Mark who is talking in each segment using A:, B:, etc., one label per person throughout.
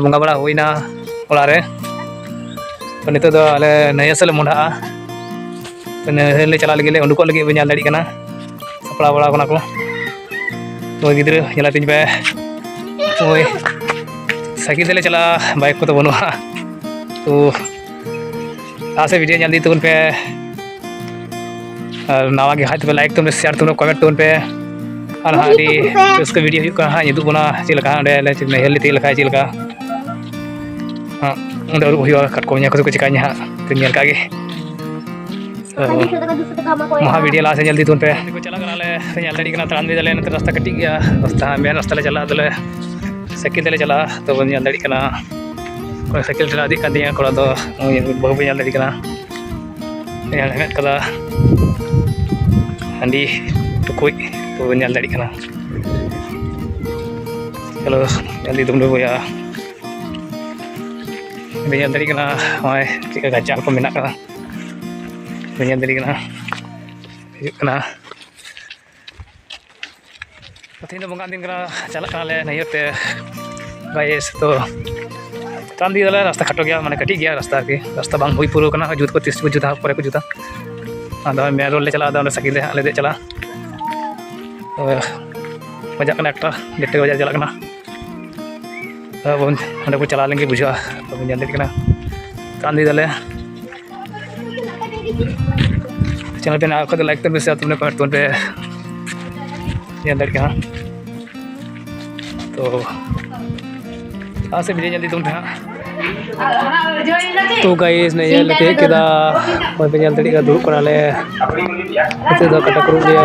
A: बंगा बड़ा हुईना ओलारे तो नितो दो आले नया सल मुंडा तो नहले चला लगे उंडुको लगे बे ñal दाड़ी कना सपड़ा बड़ा कना को तो गिद्र ñala तिन पे ओय साइकिल तेले चला बाइक को तो बनुआ तो आसे वीडियो ñal दी तुन पे नावा के हाथ पे लाइक तुम शेयर तुम कमेंट तुम पे और हाँ दी उसका वीडियो का हाँ ये दो बना चिलका अंडे ले चिल्ने हेल्ली तिलका चिलका हाँ उन्हें और वही कट कोन्या कुछ कुछ कान्या दुनिया का के महा वीडियो लास्ट जल्दी तुम पे को चला करा ले ñal दाड़ी कना तान दे ले न रास्ता कटी गया रास्ता मेन रास्ता ले चला दले साइकिल तेले चला तो ñal दाड़ी कना कोई साइकिल चला दी कादिया कोड़ा तो बहु ñal दाड़ी कना ñal हेmet कदा हंडी टुकुई तो ñal दाड़ी कना चलो जल्दी तुम लोग या ñal दाड़ी कना होय चिका गाचाल को मेना कना ñal दाड़ी कना हिजुग कना तीन दो बंगा दिन कना चला कना ले नयते गाइस तो तांदी दले रास्ता खटो गया माने कटी गया रास्ता बांग हुई पुरो कना जुत को 30 को जुता परे को जुता आदा मैं रोल ले चला आदा साइकिल ले आले दे चला मजा कना एक डेटे बजा चला कना अब अंडे को चला लेंगे बुझा तो ñal दाड़ी कना तांदी दले चैनल पे आपका लाइक कर से तुमने कमेंट तुम पे ñal दाड़ी कना तो से वीडियो जल्दी तुम पे तो गाइस ने ये लेते केदा और पे ñal दाड़ी का दुरुब कना ले इते दो कटा करू दिया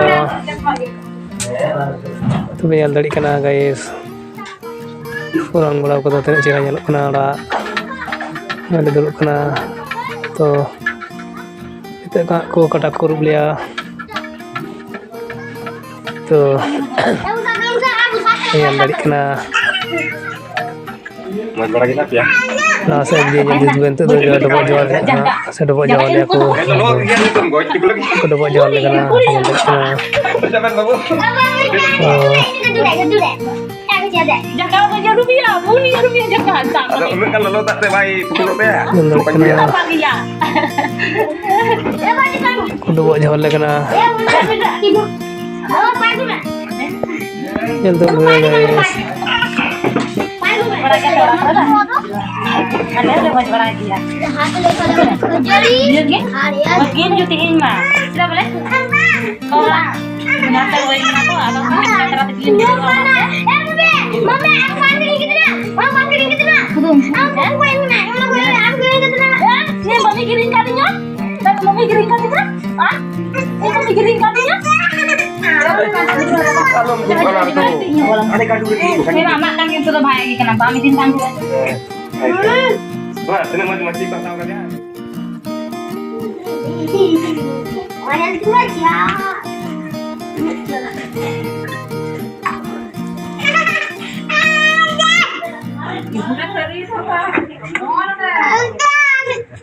A: तो ñal दाड़ी कना गाइस orang bड़ा को तो चेहरा ñelok कना ड़ा ada दुरुब कना तो इते का को कटा करू लिया तो ñal दाड़ी कना
B: Mas bड़ा kita ya.
A: Nah, saya dia jadi bentuk tu dia dapat jual, saya dapat jual dia aku. Aku dapat jual dia karena
B: Jangan babu.
C: Jangan kerja rupiah, bunyi rupiah jangan.
B: Ada ulun kan lo tak terbaik pukul rupiah.
A: Aku dapat jual dia karena. Yang tu guys.
C: Ada banyak barang dia. Bagian jutiin mah. Sudah boleh? Kalau nyata gue kenapa atau cara bikin gitu mana? Mama, aku makan gitu dah. Mama makan gitu dah. Aku gue nak. Aku gitu dah. Ni mami giring kalinya? Mami giring kalinya? Ah? Mami giring kalinya?
B: Kalau kalau tu. Ada kadu itu kan.
C: Mama kan gitu tuh bahaya kenapa? Mami tin tangguh.
B: Wah, senang mati pasang kan ya.
D: Orang tua aja.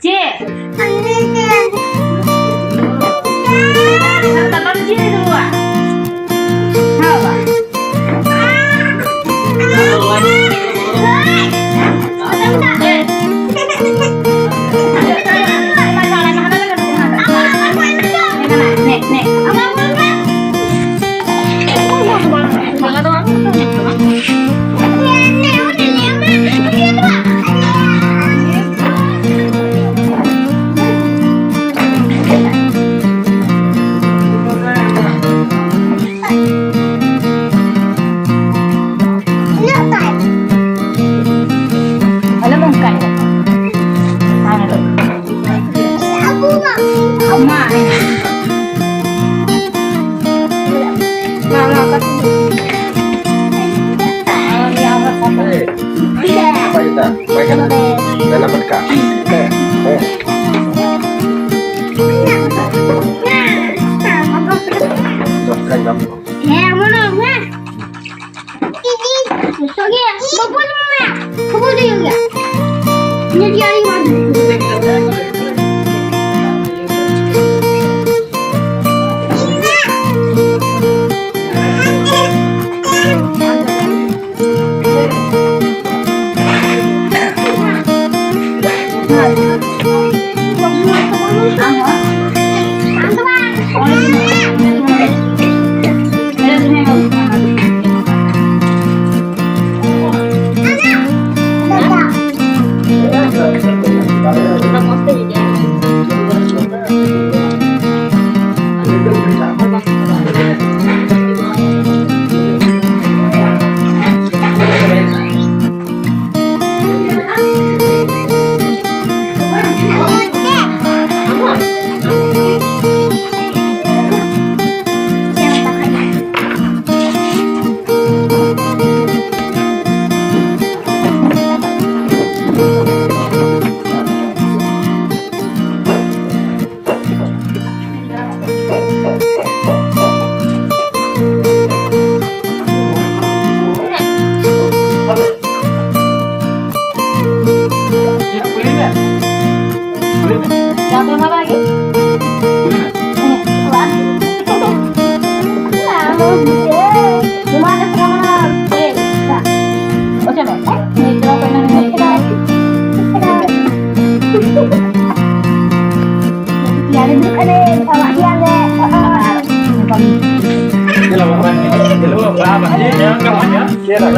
C: Cik. Telur cik dua. Apa?
B: Apa kita? Baik kan? Dalam berkah.
D: Ya, mana? Ini, lagi ya. Bapak tu mana? Bapak tu juga. Jadi hari mana?
C: Apa yang lagi?
D: Gimana sekarang?
C: Oh coba. Ini coba ini.
D: Ya ada dulu ada sama dia deh.
B: Ini lah apa ini? Ini lah apa? Ini yang kamarnya. Kira.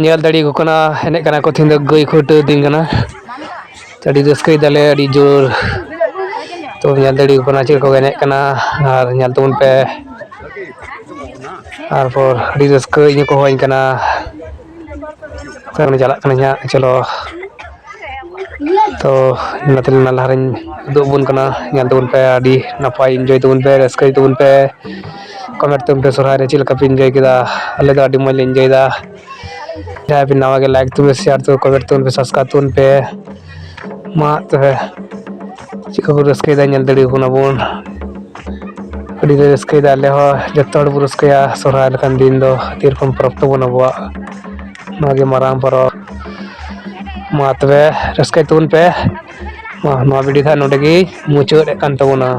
A: nyel dari ko kana enek kana ko thin do goi khut ding kana tadi raskai dale adi jor to nyel dari ko na chil ko enek kana ar nyal tun pe ar por adi raskai ni ko hoin kana sekarang jalak kana nya chalo to natil nalarin do bun kana nyal tun pe adi napai enjoy tun pe raskai tun pe comment tun pe sorai re chil ka pin enjoy kida alle da adi mal enjoy da jai bin nawa ke like tun share to comment tun pe subscribe tun pe ma to hai chika bu raskai da nyal dari ko na bun adi raskai da le ho jotto bu raskai ya sorai kan din do tirpon prop to bona bua mage marang paro ma to raskai tun pe ma video tha nodegi mucho kan to bona